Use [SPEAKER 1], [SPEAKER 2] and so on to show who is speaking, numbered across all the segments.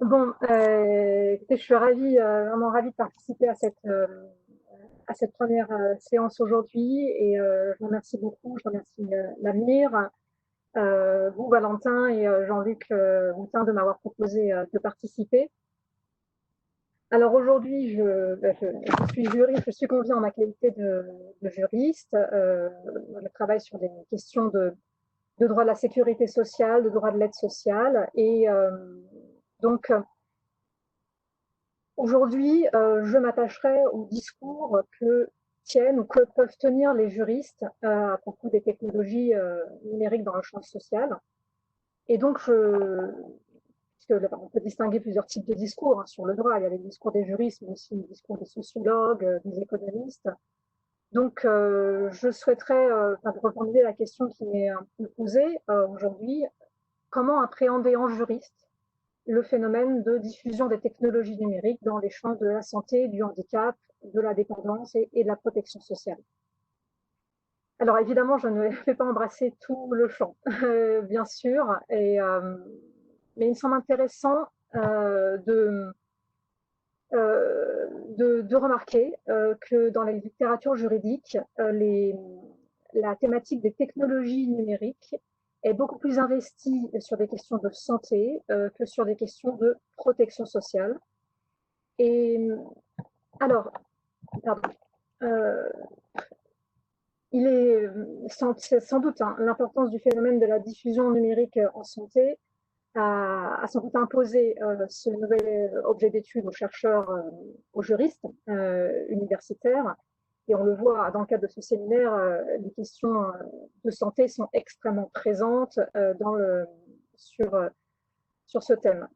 [SPEAKER 1] Bon, écoutez, je suis ravie, vraiment ravie de participer à cette première séance aujourd'hui et je vous remercie beaucoup. Je remercie l'AMIR, vous, Valentin, et Jean-Luc Moutin de m'avoir proposé de participer. Alors aujourd'hui, je suis juriste, je suis conviée en ma qualité de juriste. Je travaille sur des questions de droit de la sécurité sociale, de droit de l'aide sociale et donc aujourd'hui, je m'attacherai au discours que tiennent ou que peuvent tenir les juristes à propos des technologies numériques dans le champ social. Et donc, on peut distinguer plusieurs types de discours sur le droit. Il y a les discours des juristes, mais aussi les discours des sociologues, des économistes. Donc, je souhaiterais reformuler la question qui m'est un peu posée aujourd'hui. Comment appréhender en juriste le phénomène de diffusion des technologies numériques dans les champs de la santé, du handicap, de la dépendance et de la protection sociale. Alors évidemment, je ne vais pas embrasser tout le champ, bien sûr, mais il me semble intéressant de remarquer que dans la littérature juridique, la thématique des technologies numériques est beaucoup plus investie sur des questions de santé que sur des questions de protection sociale. Et alors, pardon, euh, il est sans doute l'importance du phénomène de la diffusion numérique en santé a sans doute imposé ce nouvel objet d'étude aux chercheurs, aux juristes universitaires. Et on le voit dans le cadre de ce séminaire, les questions de santé sont extrêmement présentes sur ce thème.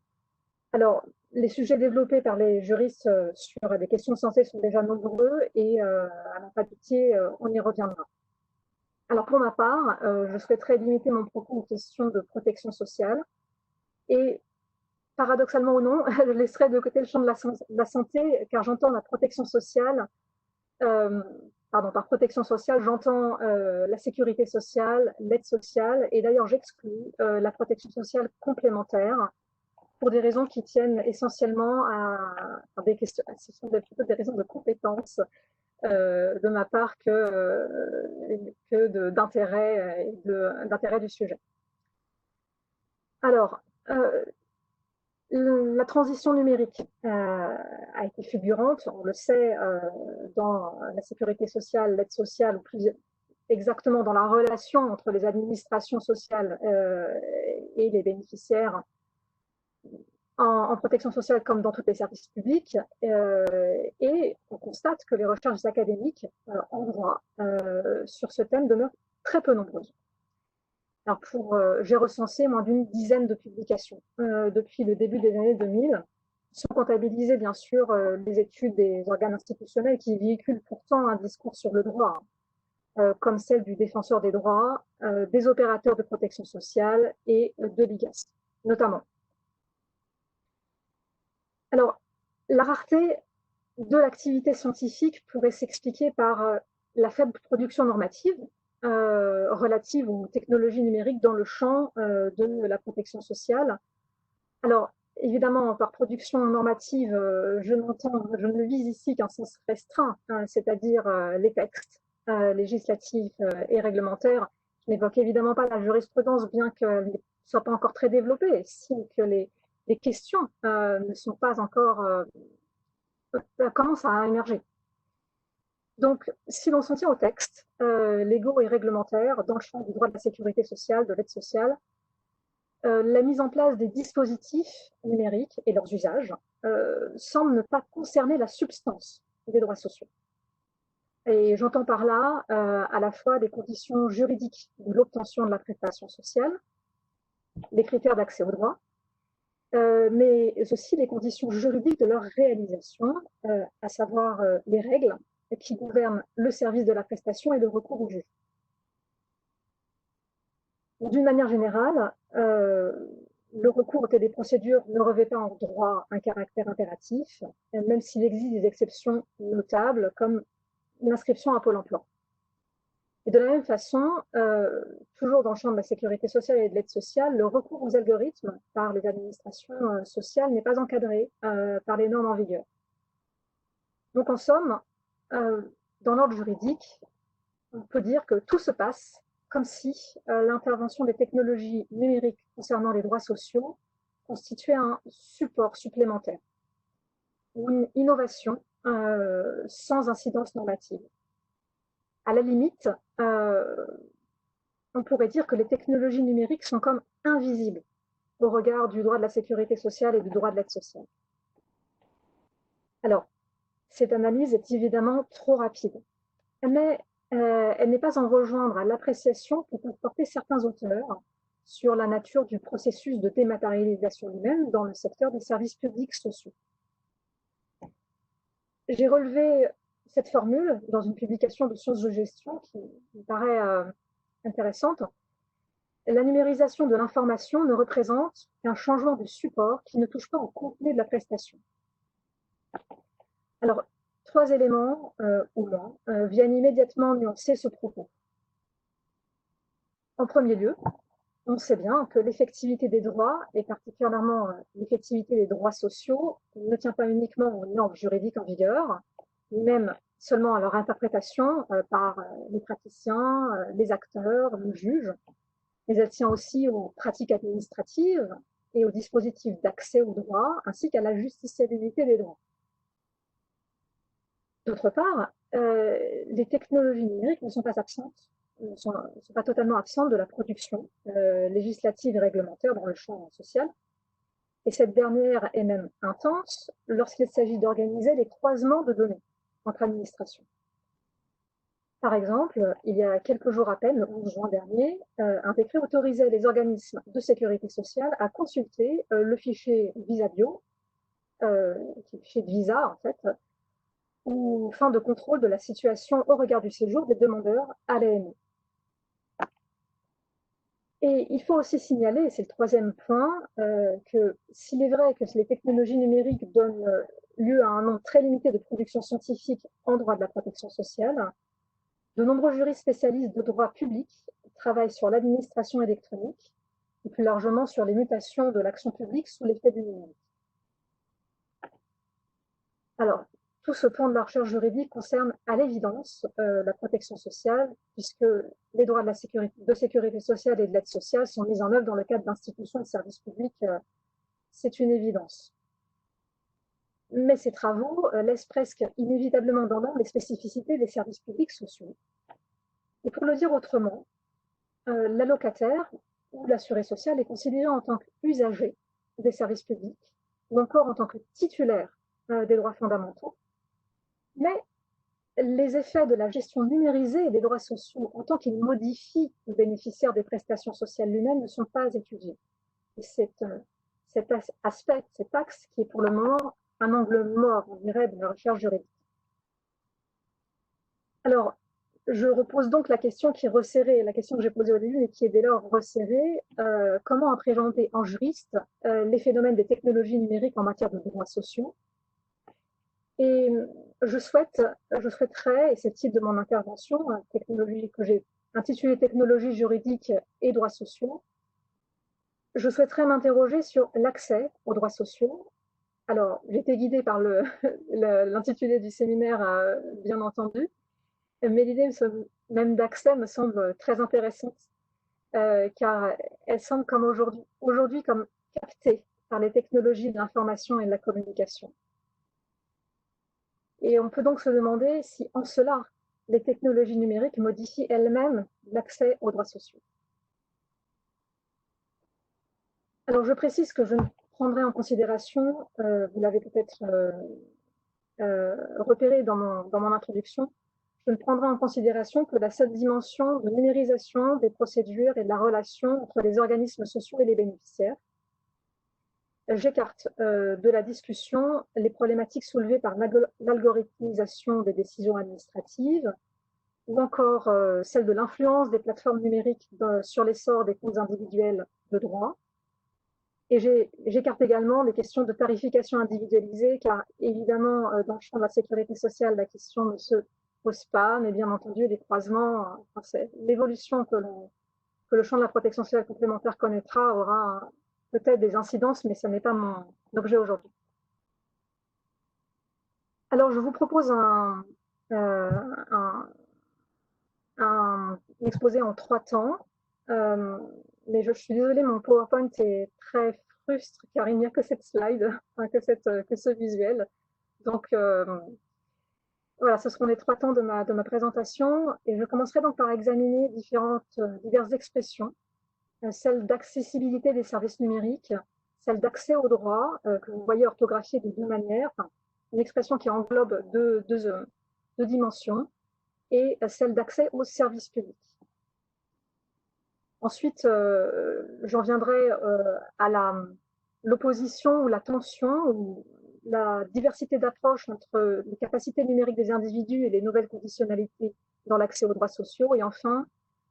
[SPEAKER 1] Alors, les sujets développés par les juristes sur les questions de santé sont déjà nombreux et à n'en pas douter, on y reviendra. Alors, pour ma part, je souhaiterais limiter mon propos aux questions de protection sociale et paradoxalement ou non, je laisserai de côté le champ de la santé car j'entends la protection sociale. Euh, Pardon, par protection sociale, j'entends la sécurité sociale, l'aide sociale et d'ailleurs j'exclus la protection sociale complémentaire pour des raisons qui tiennent essentiellement à des questions, ce sont plutôt des raisons de compétence de ma part d'intérêt du sujet. Alors, la transition numérique a été fulgurante, on le sait, dans la sécurité sociale, l'aide sociale, ou plus exactement dans la relation entre les administrations sociales et les bénéficiaires en protection sociale comme dans tous les services publics. Et on constate que les recherches académiques en droit sur ce thème demeurent très peu nombreuses. Alors j'ai recensé moins d'une dizaine de publications depuis le début des années 2000, sans comptabiliser bien sûr les études des organes institutionnels qui véhiculent pourtant un discours sur le droit, comme celle du défenseur des droits, des opérateurs de protection sociale et de l'IGAS, notamment. Alors, la rareté de l'activité scientifique pourrait s'expliquer par la faible production normative relative aux technologies numériques dans le champ de la protection sociale. Alors, évidemment, par production normative, je ne vise ici qu'un sens restreint, hein, c'est-à-dire les textes législatifs et réglementaires. Je n'évoque évidemment pas la jurisprudence, bien qu'elle ne soit pas encore très développée, si que les questions ne sont pas encore commencent à émerger. Donc, si l'on s'en tient au texte, légaux et réglementaires, dans le champ du droit de la sécurité sociale, de l'aide sociale, la mise en place des dispositifs numériques et leurs usages semble ne pas concerner la substance des droits sociaux. Et j'entends par là à la fois les conditions juridiques de l'obtention de la prestation sociale, les critères d'accès aux droits, mais aussi les conditions juridiques de leur réalisation, à savoir les règles qui gouvernent le service de la prestation et le recours au juge. D'une manière générale, le recours auquel des procédures ne revêt pas en droit un caractère impératif, même s'il existe des exceptions notables comme l'inscription à Pôle emploi. Et de la même façon, toujours dans le champ de la sécurité sociale et de l'aide sociale, le recours aux algorithmes par les administrations sociales n'est pas encadré par les normes en vigueur. Donc en somme, dans l'ordre juridique, on peut dire que tout se passe comme si l'intervention des technologies numériques concernant les droits sociaux constituait un support supplémentaire ou une innovation sans incidence normative. À la limite, on pourrait dire que les technologies numériques sont comme invisibles au regard du droit de la sécurité sociale et du droit de l'aide sociale. Alors, cette analyse est évidemment trop rapide, mais elle n'est pas en rejoindre à l'appréciation que peuvent porter certains auteurs sur la nature du processus de dématérialisation lui-même dans le secteur des services publics sociaux. J'ai relevé cette formule dans une publication de Sciences de Gestion qui me paraît intéressante. La numérisation de l'information ne représente qu'un changement de support qui ne touche pas au contenu de la prestation. Alors, 3 éléments, au moins, viennent immédiatement nuancer ce propos. En premier lieu, on sait bien que l'effectivité des droits, et particulièrement l'effectivité des droits sociaux, ne tient pas uniquement aux normes juridiques en vigueur, même seulement à leur interprétation par les praticiens, les acteurs, le juge, mais elle tient aussi aux pratiques administratives et aux dispositifs d'accès aux droits, ainsi qu'à la justiciabilité des droits. D'autre part, les technologies numériques ne sont pas absentes, ne sont pas totalement absentes de la production législative et réglementaire dans le champ social. Et cette dernière est même intense lorsqu'il s'agit d'organiser les croisements de données entre administrations. Par exemple, il y a quelques jours à peine, le 11 juin dernier, un décret autorisait les organismes de sécurité sociale à consulter le fichier VisaBio, qui est le fichier de visa en fait, ou fin de contrôle de la situation au regard du séjour des demandeurs à l'AME. Et il faut aussi signaler, et c'est le troisième point, que s'il est vrai que les technologies numériques donnent lieu à un nombre très limité de productions scientifiques en droit de la protection sociale, de nombreux juristes spécialistes de droit public travaillent sur l'administration électronique et plus largement sur les mutations de l'action publique sous l'effet du numérique. Alors, tout ce point de la recherche juridique concerne à l'évidence la protection sociale, puisque les droits de sécurité sociale et de l'aide sociale sont mis en œuvre dans le cadre d'institutions et de services publics, c'est une évidence. Mais ces travaux laissent presque inévitablement dans l'ombre les spécificités des services publics sociaux. Et pour le dire autrement, l'allocataire ou l'assuré social est considéré en tant qu'usager des services publics ou encore en tant que titulaire des droits fondamentaux. Mais les effets de la gestion numérisée des droits sociaux en tant qu'ils modifient le bénéficiaire des prestations sociales lui-même ne sont pas étudiés. Et c'est cet aspect, cet axe qui est pour le moment un angle mort, on dirait, de la recherche juridique. Alors, je repose donc la question qui est resserrée, la question que j'ai posée au début et qui est dès lors resserrée. Comment appréhender en juriste les phénomènes des technologies numériques en matière de droits sociaux? Et je souhaiterais, et c'est le titre de mon intervention, technologie que j'ai intitulée Technologie juridique et droits sociaux, je souhaiterais m'interroger sur l'accès aux droits sociaux. Alors, j'ai été guidée par l'intitulé du séminaire, bien entendu, mais l'idée même d'accès me semble très intéressante, car elle semble comme aujourd'hui comme captée par les technologies de l'information et de la communication. Et on peut donc se demander si, en cela, les technologies numériques modifient elles-mêmes l'accès aux droits sociaux. Alors, je précise que je ne prendrai en considération, vous l'avez peut-être repéré dans mon introduction, je ne prendrai en considération que la seule dimension de numérisation des procédures et de la relation entre les organismes sociaux et les bénéficiaires. J'écarte de la discussion les problématiques soulevées par l'algorithmisation des décisions administratives ou encore celle de l'influence des plateformes numériques sur l'essor des comptes individuels de droit. Et j'écarte également les questions de tarification individualisée, car évidemment, dans le champ de la sécurité sociale, la question ne se pose pas, mais bien entendu, les croisements, enfin, c'est l'évolution que le champ de la protection sociale complémentaire connaîtra aura peut-être des incidences, mais ce n'est pas mon objet aujourd'hui. Alors, je vous propose un exposé en 3 temps, mais je suis désolée, mon PowerPoint est très frustre car il n'y a que cette slide, enfin, que ce visuel. Donc, voilà, ce seront les 3 temps de ma présentation, et je commencerai donc par examiner diverses expressions, celle d'accessibilité des services numériques, celle d'accès aux droits, que vous voyez orthographiée de 2 manières, enfin, une expression qui englobe deux dimensions, et celle d'accès aux services publics. Ensuite, j'en viendrai à l'opposition ou la tension ou la diversité d'approches entre les capacités numériques des individus et les nouvelles conditionnalités dans l'accès aux droits sociaux. Et enfin,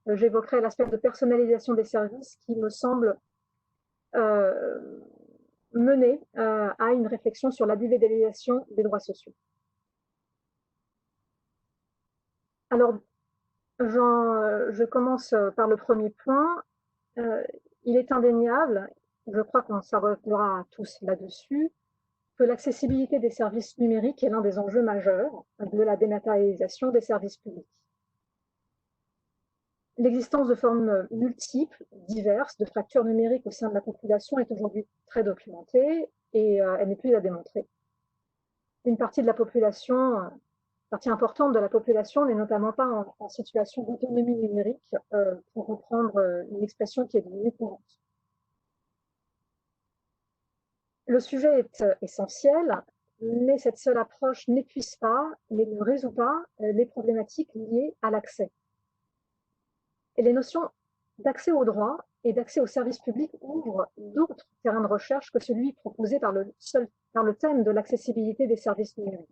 [SPEAKER 1] j'évoquerai l'aspect de personnalisation des services qui me semble mener à une réflexion sur l'individualisation des droits sociaux. Alors, je commence par le premier point. Il est indéniable, je crois qu'on s'arrêtera tous là-dessus, que l'accessibilité des services numériques est l'un des enjeux majeurs de la dématérialisation des services publics. L'existence de formes multiples, diverses, de fractures numériques au sein de la population est aujourd'hui très documentée et elle n'est plus à démontrer. Une partie de la population, partie importante de la population n'est notamment pas en situation d'autonomie numérique, pour reprendre une expression qui est devenue courante. Le sujet est essentiel, mais cette seule approche n'épuise pas, mais ne résout pas les problématiques liées à l'accès. Et les notions d'accès aux droits et d'accès aux services publics ouvrent d'autres terrains de recherche que celui proposé par le thème de l'accessibilité des services numériques.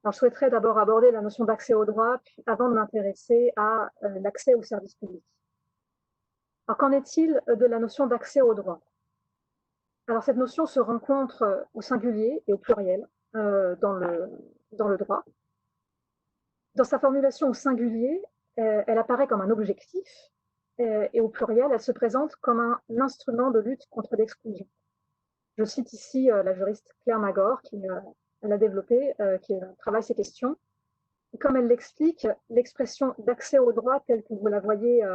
[SPEAKER 1] Alors, je souhaiterais d'abord aborder la notion d'accès aux droits, puis avant de m'intéresser à l'accès aux services publics. Alors, qu'en est-il de la notion d'accès aux droits? Alors, cette notion se rencontre au singulier et au pluriel dans le droit. Dans sa formulation au singulier, elle apparaît comme un objectif, et au pluriel, elle se présente comme un instrument de lutte contre l'exclusion. Je cite ici la juriste Claire Magor, qui l'a développé, qui travaille ces questions. Et comme elle l'explique, l'expression d'accès aux droits, telle que vous la voyez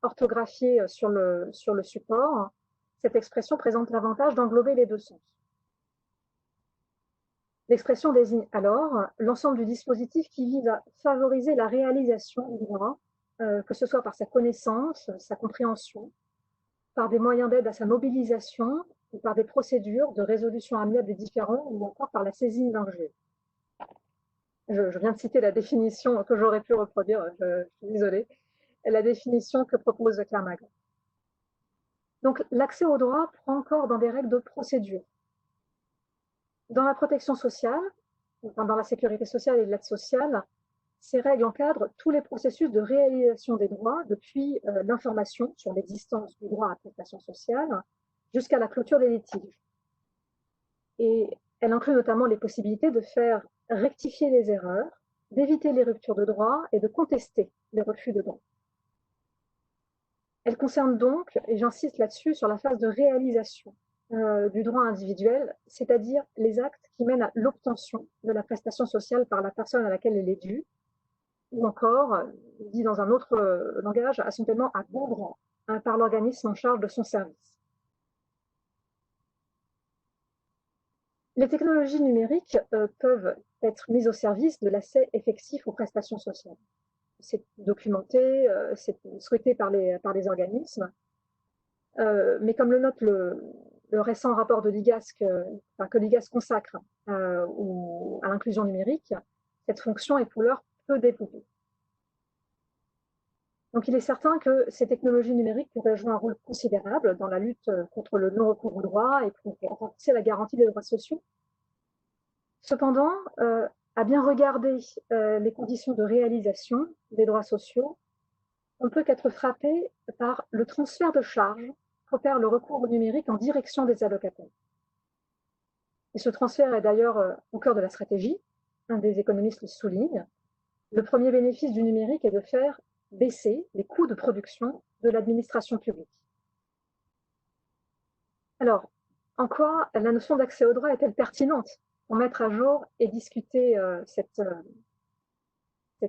[SPEAKER 1] orthographiée sur le support, cette expression présente l'avantage d'englober les deux sens. L'expression désigne alors l'ensemble du dispositif qui vise à favoriser la réalisation du droit, que ce soit par sa connaissance, sa compréhension, par des moyens d'aide à sa mobilisation, ou par des procédures de résolution amiable des différends, ou encore par la saisine d'un juge. Je viens de citer la définition que j'aurais pu reproduire, je suis désolée, la définition que propose Claire Magor. Donc, l'accès au droit prend encore dans des règles de procédure. Dans la protection sociale, enfin dans la sécurité sociale et l'aide sociale, ces règles encadrent tous les processus de réalisation des droits, depuis l'information sur l'existence du droit à prestation sociale jusqu'à la clôture des litiges. Et elle inclut notamment les possibilités de faire rectifier les erreurs, d'éviter les ruptures de droit et de contester les refus de droit. Elle concerne donc, et j'insiste là-dessus, sur la phase de réalisation du droit individuel, c'est-à-dire les actes qui mènent à l'obtention de la prestation sociale par la personne à laquelle elle est due, ou encore, dit dans un autre langage, à son paiement à bon droit par l'organisme en charge de son service. Les technologies numériques peuvent être mises au service de l'accès effectif aux prestations sociales. C'est documenté, c'est souhaité par les organismes, mais comme le note le récent rapport de l'IGAS que l'IGAS consacre à l'inclusion numérique, cette fonction est pour l'heure peu développée. Donc il est certain que ces technologies numériques pourraient jouer un rôle considérable dans la lutte contre le non-recours aux droits et pour renforcer la garantie des droits sociaux. Cependant, à bien regarder les conditions de réalisation des droits sociaux, on ne peut qu'être frappé par le transfert de charges qu'opère le recours au numérique en direction des allocataires. Et ce transfert est d'ailleurs au cœur de la stratégie, un des économistes le souligne, Le premier bénéfice du numérique est de faire baisser les coûts de production de l'administration publique. Alors, en quoi la notion d'accès au droit est-elle pertinente pour mettre à jour et discuter cet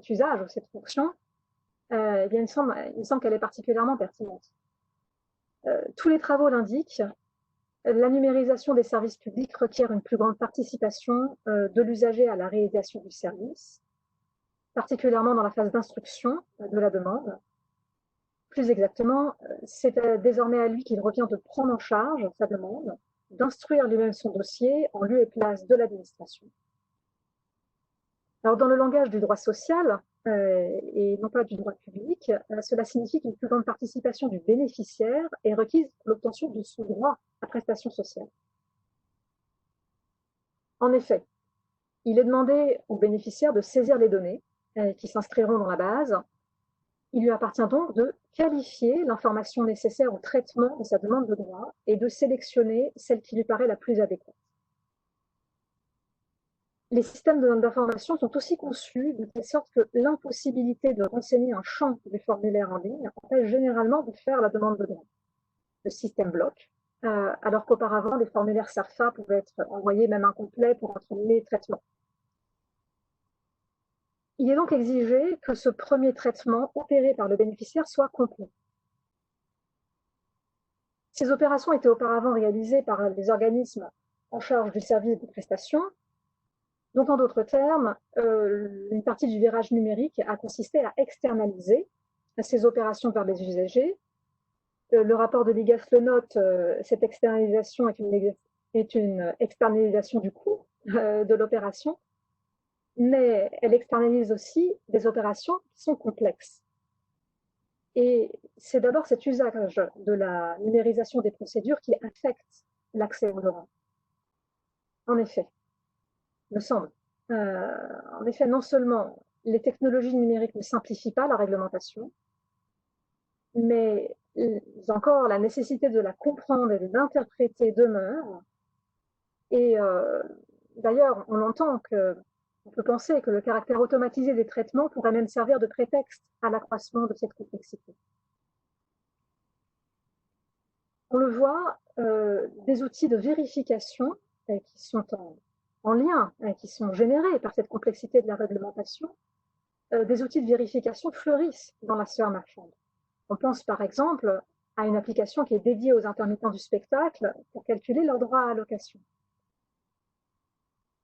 [SPEAKER 1] usage ou cette fonction? Eh bien, il me semble qu'elle est particulièrement pertinente. Tous les travaux l'indiquent, la numérisation des services publics requiert une plus grande participation de l'usager à la réalisation du service, particulièrement dans la phase d'instruction de la demande. Plus exactement, c'est désormais à lui qu'il revient de prendre en charge sa demande, d'instruire lui-même son dossier en lieu et place de l'administration. Alors, dans le langage du droit social, et non pas du droit public, cela signifie qu'une plus grande participation du bénéficiaire est requise pour l'obtention de son droit à prestation sociale. En effet, il est demandé au bénéficiaire de saisir les données qui s'inscriront dans la base. Il lui appartient donc de qualifier l'information nécessaire au traitement de sa demande de droit et de sélectionner celle qui lui paraît la plus adéquate. Les systèmes d'information sont aussi conçus de telle sorte que l'impossibilité de renseigner un champ du formulaire en ligne empêche généralement de faire la demande de droit. Le système bloque, alors qu'auparavant, les formulaires SERFA pouvaient être envoyés même incomplets pour un premier traitement. Il est donc exigé que ce premier traitement opéré par le bénéficiaire soit complet. Ces opérations étaient auparavant réalisées par les organismes en charge du service de prestation. Donc, en d'autres termes, une partie du virage numérique a consisté à externaliser ces opérations vers les usagers. Le rapport de l'IGAS le note, cette externalisation est une externalisation du coût de l'opération, mais elle externalise aussi des opérations qui sont complexes. Et c'est d'abord cet usage de la numérisation des procédures qui affecte l'accès au droit. En effet, me semble. En effet, non seulement les technologies numériques ne simplifient pas la réglementation, mais encore la nécessité de la comprendre et de l'interpréter demeure. Et d'ailleurs, on peut penser que le caractère automatisé des traitements pourrait même servir de prétexte à l'accroissement de cette complexité. On le voit, des outils de vérification qui sont en lien, qui sont générés par cette complexité de la réglementation, des outils de vérification fleurissent dans la sphère marchande. On pense par exemple à une application qui est dédiée aux intermittents du spectacle pour calculer leur droit à allocation.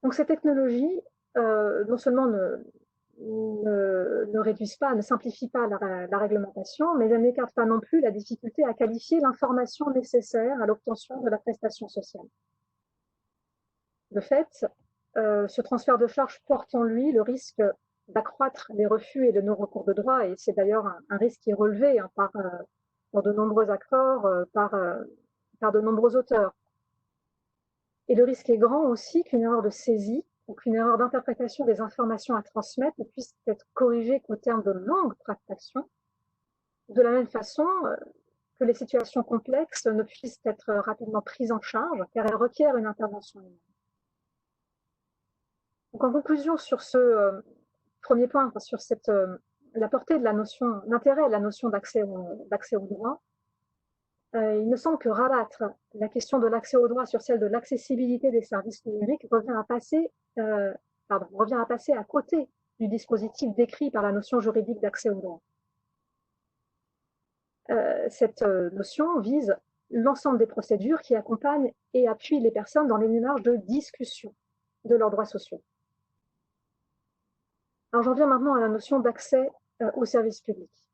[SPEAKER 1] Donc ces technologies, non seulement ne réduisent pas, ne simplifient pas la réglementation, mais elles n'écartent pas non plus la difficulté à qualifier l'information nécessaire à l'obtention de la prestation sociale. De fait, ce transfert de charge porte en lui le risque d'accroître les refus et le non-recours de droit, et c'est d'ailleurs un risque qui est relevé par de nombreux accords, par de nombreux auteurs. Et le risque est grand aussi qu'une erreur de saisie ou qu'une erreur d'interprétation des informations à transmettre ne puisse être corrigée qu'au terme de longues tractations, de la même façon que les situations complexes ne puissent être rapidement prises en charge, car elles requièrent une intervention humaine. Donc, en conclusion sur ce premier point, sur la portée de la notion, l'intérêt de la notion d'accès au droit, il me semble que rabattre la question de l'accès au droit sur celle de l'accessibilité des services numériques revient à passer à côté du dispositif décrit par la notion juridique d'accès au droit. Cette notion vise l'ensemble des procédures qui accompagnent et appuient les personnes dans les démarches de discussion de leurs droits sociaux. Alors j'en viens maintenant à la notion d'accès aux services publics.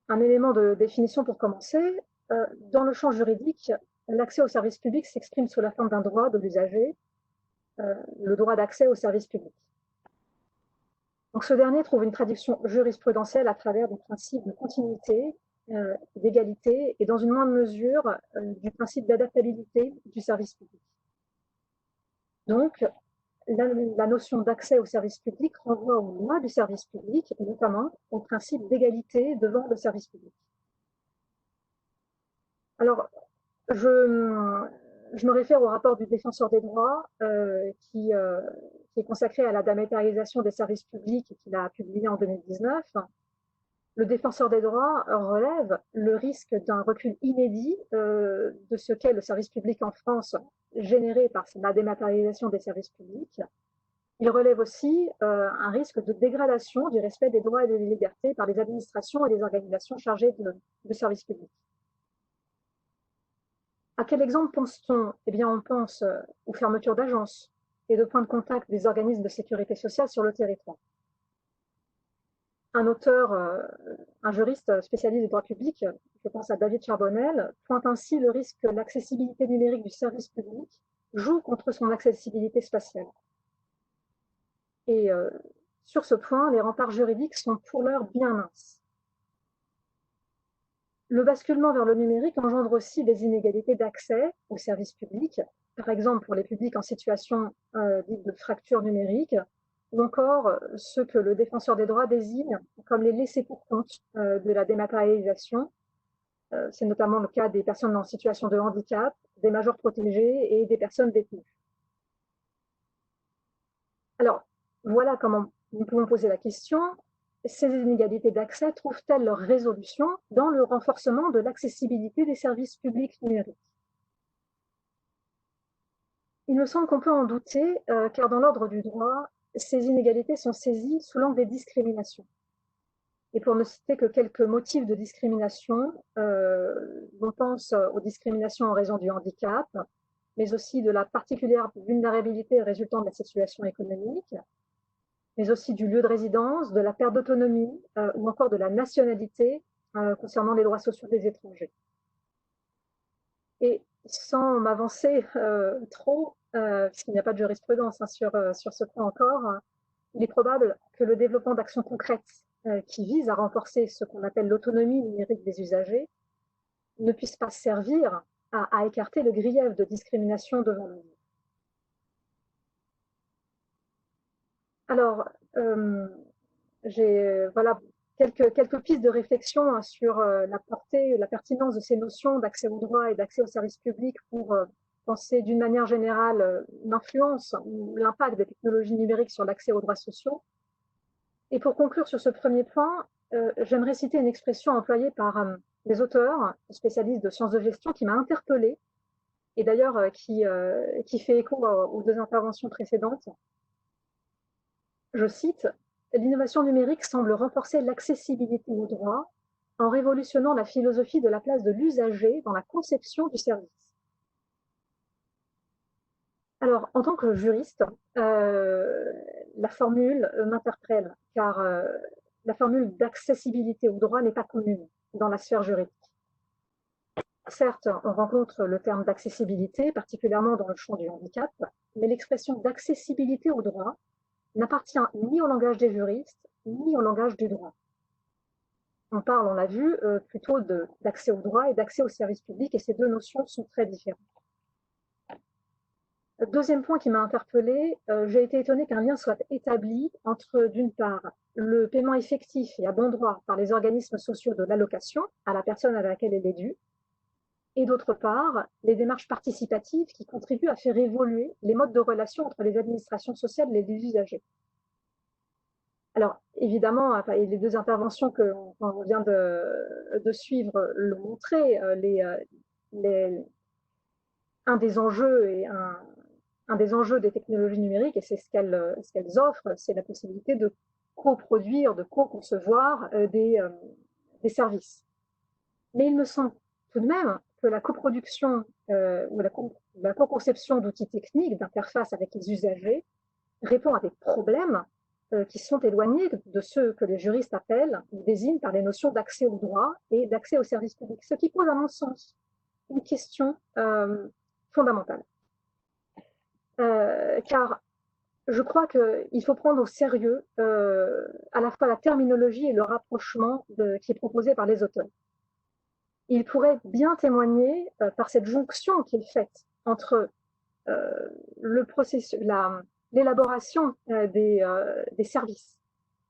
[SPEAKER 1] Un élément de définition pour commencer, dans le champ juridique, l'accès aux services publics s'exprime sous la forme d'un droit de l'usager, le droit d'accès aux services publics. Donc ce dernier trouve une traduction jurisprudentielle à travers des principes de continuité, d'égalité et dans une moindre mesure du principe d'adaptabilité du service public. Donc, la notion d'accès au service public renvoie aux lois du service public et notamment au principe d'égalité devant le service public. Alors, je me réfère au rapport du défenseur des droits qui qui est consacré à la dématérialisation des services publics et qu'il a publié en 2019, le défenseur des droits relève le risque d'un recul inédit de ce qu'est le service public en France généré par la dématérialisation des services publics. Il relève aussi un risque de dégradation du respect des droits et des libertés par les administrations et les organisations chargées de services publics. À quel exemple pense-t-on? Eh bien, on pense aux fermetures d'agences et de points de contact des organismes de sécurité sociale sur le territoire. Un auteur, un juriste spécialiste du droit public, je pense à David Charbonnel, pointe ainsi le risque que l'accessibilité numérique du service public joue contre son accessibilité spatiale. Et sur ce point, les remparts juridiques sont pour l'heure bien minces. Le basculement vers le numérique engendre aussi des inégalités d'accès aux services publics, par exemple pour les publics en situation dite de fracture numérique, ou encore ceux que le défenseur des droits désigne comme les laissés-pour-compte de la dématérialisation. C'est notamment le cas des personnes en situation de handicap, des majeurs protégés et des personnes détenues. Alors, voilà comment nous pouvons poser la question: ces inégalités d'accès trouvent-elles leur résolution dans le renforcement de l'accessibilité des services publics numériques? Il me semble qu'on peut en douter, car dans l'ordre du droit, ces inégalités sont saisies sous l'angle des discriminations. Et pour ne citer que quelques motifs de discrimination, on pense aux discriminations en raison du handicap, mais aussi de la particulière vulnérabilité résultant de la situation économique, mais aussi du lieu de résidence, de la perte d'autonomie ou encore de la nationalité concernant les droits sociaux des étrangers. Et sans m'avancer trop, puisqu'il n'y a pas de jurisprudence sur ce point encore, il est probable que le développement d'actions concrètes qui visent à renforcer ce qu'on appelle l'autonomie numérique des usagers ne puisse pas servir à écarter le grief de discrimination devant nous. Alors, j'ai voilà, quelques pistes de réflexion sur la portée, la pertinence de ces notions d'accès aux droits et d'accès aux services publics pour penser d'une manière générale l'influence ou l'impact des technologies numériques sur l'accès aux droits sociaux. Et pour conclure sur ce premier point, j'aimerais citer une expression employée par des auteurs spécialistes de sciences de gestion qui m'a interpellée, et d'ailleurs qui fait écho aux deux interventions précédentes. Je cite: l'innovation numérique semble renforcer l'accessibilité aux droits en révolutionnant la philosophie de la place de l'usager dans la conception du service. Alors, en tant que juriste, la formule m'interpelle, car la formule d'accessibilité au droit n'est pas commune dans la sphère juridique. Certes, on rencontre le terme d'accessibilité, particulièrement dans le champ du handicap, mais l'expression d'accessibilité au droit n'appartient ni au langage des juristes, ni au langage du droit. On parle, on l'a vu, plutôt d'accès au droit et d'accès aux services publics, et ces deux notions sont très différentes. Deuxième point qui m'a interpellée, j'ai été étonnée qu'un lien soit établi entre, d'une part, le paiement effectif et à bon droit par les organismes sociaux de l'allocation à la personne à laquelle elle est due, et d'autre part, les démarches participatives qui contribuent à faire évoluer les modes de relation entre les administrations sociales et les usagers. Alors, évidemment, les deux interventions qu'on vient de suivre l'ont montré, un des enjeux des technologies numériques, et c'est ce qu'elles offrent, c'est la possibilité de coproduire, de co-concevoir des services. Mais il me semble tout de même que la coproduction ou la co-conception d'outils techniques, d'interface avec les usagers, répond à des problèmes qui sont éloignés de ceux que les juristes appellent ou désignent par les notions d'accès au droit et d'accès aux services publics, ce qui pose à mon sens une question fondamentale. Car je crois qu'il faut prendre au sérieux à la fois la terminologie et le rapprochement qui est proposé par les auteurs. Il pourrait bien témoigner par cette jonction qui est faite entre le processus, l'élaboration des services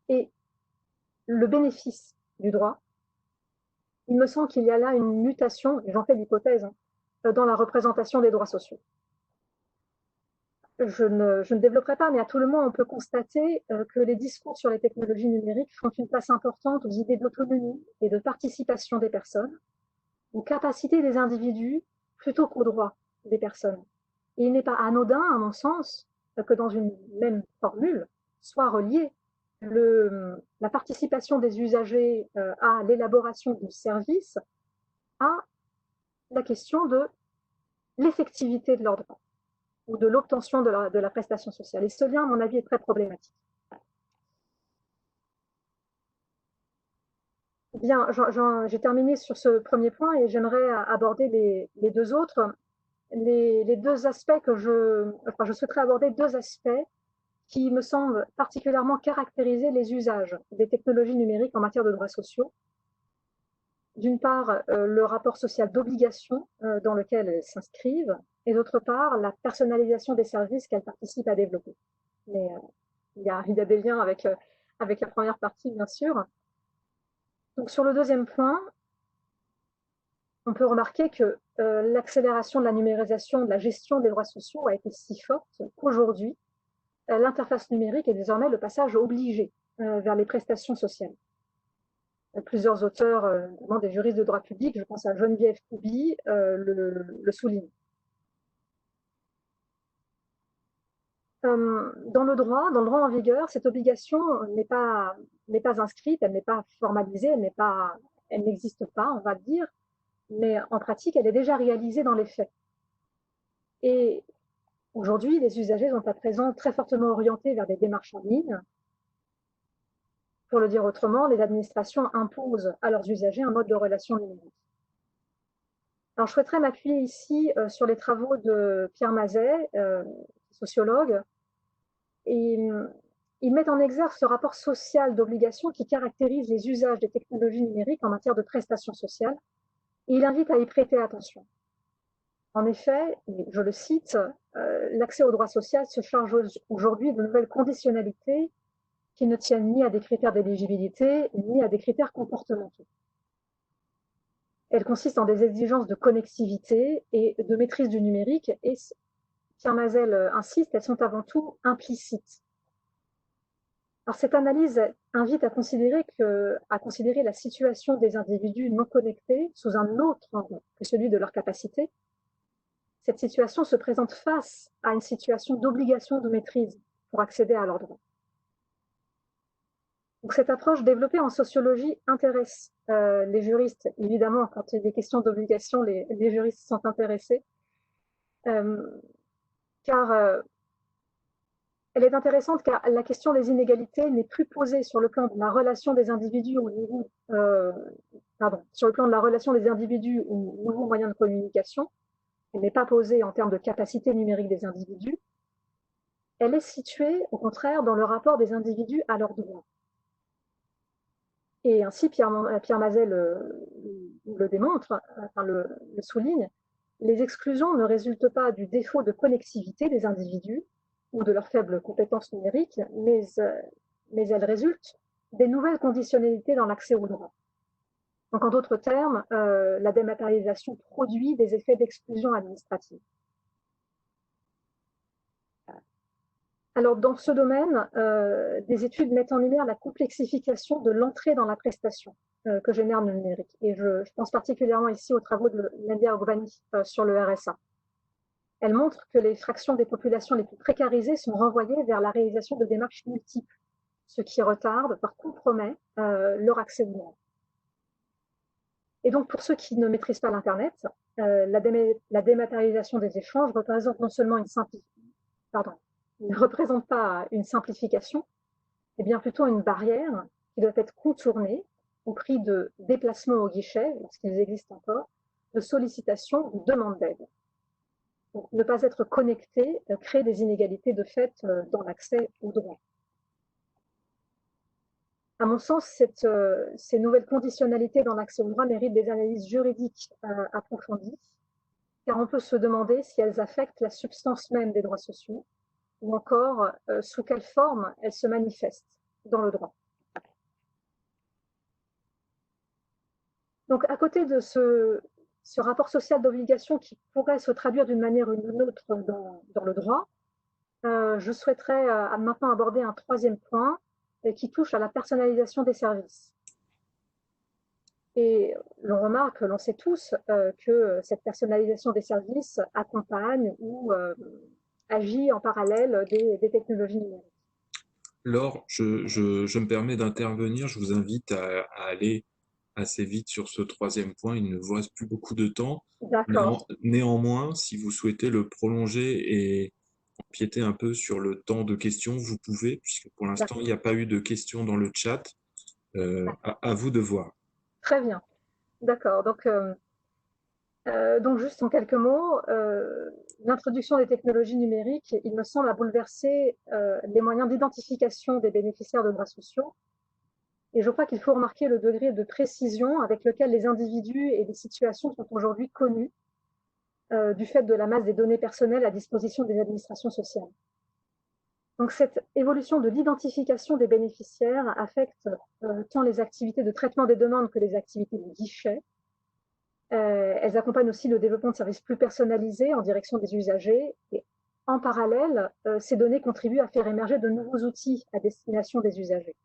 [SPEAKER 1] et le bénéfice du droit. Il me semble qu'il y a là une mutation, et j'en fais l'hypothèse, dans la représentation des droits sociaux. je ne développerai pas, mais à tout le moins, on peut constater que les discours sur les technologies numériques font une place importante aux idées d'autonomie et de participation des personnes, aux capacités des individus plutôt qu'aux droits des personnes. Et il n'est pas anodin, à mon sens, que dans une même formule soit reliée la participation des usagers à l'élaboration de services à la question de l'effectivité de leurs droits ou de l'obtention de la prestation sociale. Et ce lien, à mon avis, est très problématique. Bien, j'ai terminé sur ce premier point et j'aimerais aborder les deux autres. Les deux aspects je souhaiterais aborder deux aspects qui me semblent particulièrement caractériser les usages des technologies numériques en matière de droits sociaux. D'une part, le rapport social d'obligation dans lequel elles s'inscrivent, et d'autre part, la personnalisation des services qu'elles participent à développer. Mais il y a des liens avec la première partie, bien sûr. Donc, sur le deuxième point, on peut remarquer que l'accélération de la numérisation de la gestion des droits sociaux a été si forte qu'aujourd'hui, l'interface numérique est désormais le passage obligé vers les prestations sociales. Plusieurs auteurs, notamment des juristes de droit public, je pense à Geneviève Couby, le soulignent. Dans le droit en vigueur, cette obligation n'est pas inscrite, elle n'est pas formalisée, elle n'existe pas, on va dire, mais en pratique, elle est déjà réalisée dans les faits. Et aujourd'hui, les usagers sont à présent très fortement orientés vers des démarches en ligne. Pour le dire autrement, les administrations imposent à leurs usagers un mode de relation numérique. Alors, je souhaiterais m'appuyer ici sur les travaux de Pierre Mazet, sociologue, et il met en exergue ce rapport social d'obligation qui caractérise les usages des technologies numériques en matière de prestations sociales, et il invite à y prêter attention. En effet, je le cite, l'accès au droit social se charge aujourd'hui de nouvelles conditionnalités qui ne tiennent ni à des critères d'éligibilité, ni à des critères comportementaux. Elles consistent en des exigences de connectivité et de maîtrise du numérique, et Pierre Mazel insiste, elles sont avant tout implicites. Alors, cette analyse invite à considérer la situation des individus non connectés sous un autre angle que celui de leur capacité. Cette situation se présente face à une situation d'obligation de maîtrise pour accéder à leurs droits. Donc, cette approche développée en sociologie intéresse les juristes. Évidemment, quand il y a des questions d'obligation, les juristes sont intéressés, car elle est intéressante car la question des inégalités n'est plus posée sur le plan de la relation des individus au niveau, sur le plan de la relation des individus aux nouveaux moyens de communication. Elle n'est pas posée en termes de capacité numérique des individus. Elle est située, au contraire, dans le rapport des individus à leurs droits. Et ainsi, Pierre Mazet le démontre, le souligne, les exclusions ne résultent pas du défaut de connectivité des individus ou de leurs faibles compétences numériques, mais elles résultent des nouvelles conditionnalités dans l'accès aux droits. Donc, en d'autres termes, la dématérialisation produit des effets d'exclusion administrative. Alors, dans ce domaine, des études mettent en lumière la complexification de l'entrée dans la prestation que génère le numérique. Et je pense particulièrement ici aux travaux de Nadia Ogbani sur le RSA. Elle montre que les fractions des populations les plus précarisées sont renvoyées vers la réalisation de démarches multiples, ce qui retarde, voire compromet leur accès au droit. Et donc, pour ceux qui ne maîtrisent pas l'Internet, la dématérialisation des échanges représente non seulement ne représente pas une simplification, mais bien plutôt une barrière qui doit être contournée au prix de déplacements au guichet, lorsqu'ils existent encore, de sollicitations ou de demandes d'aide. Donc, ne pas être connecté crée des inégalités de fait dans l'accès aux droits. À mon sens, ces nouvelles conditionnalités dans l'accès aux droits méritent des analyses juridiques approfondies, car on peut se demander si elles affectent la substance même des droits sociaux, ou encore sous quelle forme elles se manifestent dans le droit. Donc, à côté de ce rapport social d'obligation qui pourrait se traduire d'une manière ou d'une autre dans le droit, Je souhaiterais maintenant aborder un troisième point qui touche à la personnalisation des services. Et l'on remarque, l'on sait tous, que cette personnalisation des services accompagne ou agit en parallèle des technologies numériques.
[SPEAKER 2] Laure, je me permets d'intervenir. Je vous invite à aller assez vite sur ce troisième point. Il ne vous reste plus beaucoup de temps.
[SPEAKER 1] D'accord,
[SPEAKER 2] Néanmoins, si vous souhaitez le prolonger et empiéter un peu sur le temps de questions, vous pouvez, puisque pour l'instant, il n'y a pas eu de questions dans le chat. À vous de voir.
[SPEAKER 1] très bien. D'accord. Donc juste en quelques mots, l'introduction des technologies numériques, il me semble, a bouleversé les moyens d'identification des bénéficiaires de droits sociaux. Et je crois qu'il faut remarquer le degré de précision avec lequel les individus et les situations sont aujourd'hui connus du fait de la masse des données personnelles à disposition des administrations sociales. Donc cette évolution de l'identification des bénéficiaires affecte tant les activités de traitement des demandes que les activités de guichet. Elles accompagnent aussi le développement de services plus personnalisés en direction des usagers. Et en parallèle, ces données contribuent à faire émerger de nouveaux outils à destination des usagers.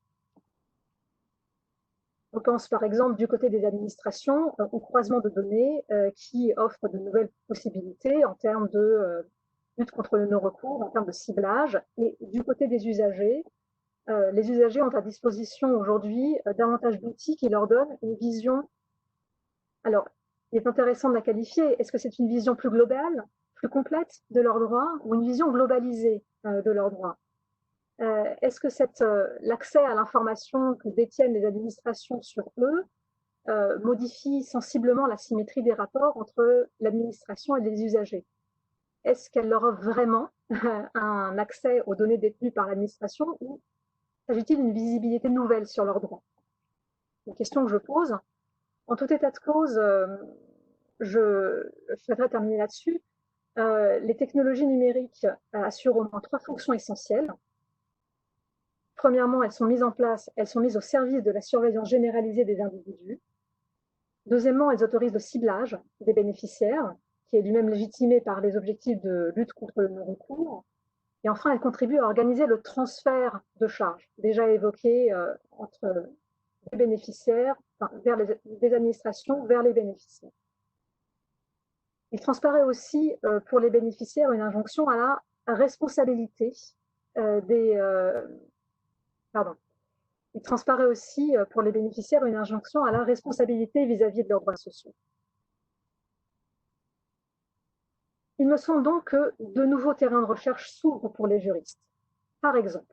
[SPEAKER 1] On pense par exemple du côté des administrations au croisement de données qui offre de nouvelles possibilités en termes de lutte contre le non-recours, en termes de ciblage. Et du côté des usagers, les usagers ont à disposition aujourd'hui davantage d'outils qui leur donnent une vision. Alors, il est intéressant de la qualifier. Est-ce que c'est une vision plus globale, plus complète de leurs droits ou une vision globalisée de leurs droits? Est-ce que l'accès à l'information que détiennent les administrations sur eux modifie sensiblement la symétrie des rapports entre l'administration et les usagers? Est-ce qu'elle leur offre vraiment un accès aux données détenues par l'administration ou s'agit-il d'une visibilité nouvelle sur leurs droits? Une question que je pose. En tout état de cause, je souhaiterais terminer là-dessus. Les technologies numériques assurent au moins trois fonctions essentielles. Premièrement, elles sont mises en place, elles sont mises au service de la surveillance généralisée des individus. Deuxièmement, elles autorisent le ciblage des bénéficiaires, qui est lui-même légitimé par les objectifs de lutte contre le non-recours. Et enfin, elles contribuent à organiser le transfert de charges, déjà évoqué entre les bénéficiaires, enfin, des administrations vers les bénéficiaires. Il transparaît aussi pour les bénéficiaires une injonction à la responsabilité pardon. Il transparaît aussi pour les bénéficiaires une injonction à la responsabilité vis-à-vis de leurs droits sociaux. Il me semble donc que de nouveaux terrains de recherche s'ouvrent pour les juristes. Par exemple,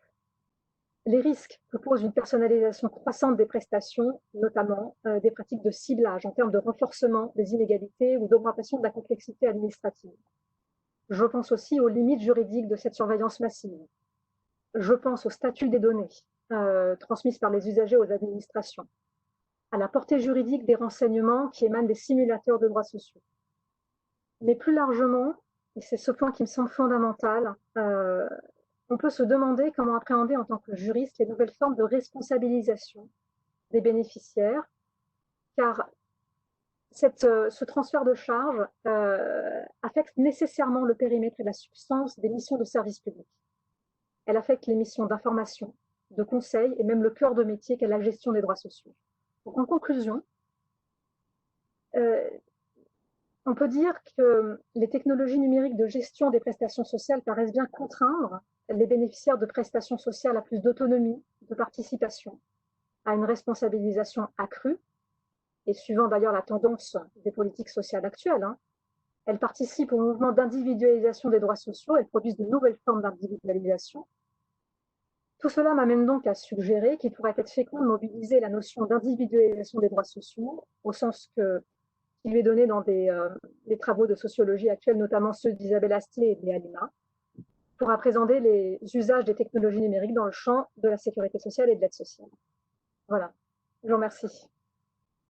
[SPEAKER 1] les risques que pose une personnalisation croissante des prestations, notamment des pratiques de ciblage en termes de renforcement des inégalités ou d'augmentation de la complexité administrative. Je pense aussi aux limites juridiques de cette surveillance massive. Je pense au statut des données transmises par les usagers aux administrations, à la portée juridique des renseignements qui émanent des simulateurs de droits sociaux. Mais plus largement, et c'est ce point qui me semble fondamental, on peut se demander comment appréhender en tant que juriste les nouvelles formes de responsabilisation des bénéficiaires, car ce transfert de charge affecte nécessairement le périmètre et la substance des missions de service public. Elle affecte les missions d'information, de conseil et même le cœur de métier qu'est la gestion des droits sociaux. Donc, en conclusion, on peut dire que les technologies numériques de gestion des prestations sociales paraissent bien contraindre les bénéficiaires de prestations sociales à plus d'autonomie, de participation, à une responsabilisation accrue, et suivant d'ailleurs la tendance des politiques sociales actuelles. Elles participent au mouvement d'individualisation des droits sociaux, elles produisent de nouvelles formes d'individualisation. Tout cela m'amène donc à suggérer qu'il pourrait être fécond de mobiliser la notion d'individualisation des droits sociaux, au sens qui lui est donné dans des travaux de sociologie actuels, notamment ceux d'Isabelle Astier et de Léa Lima, pour appréhender les usages des technologies numériques dans le champ de la sécurité sociale et de l'aide sociale. Voilà, je vous remercie.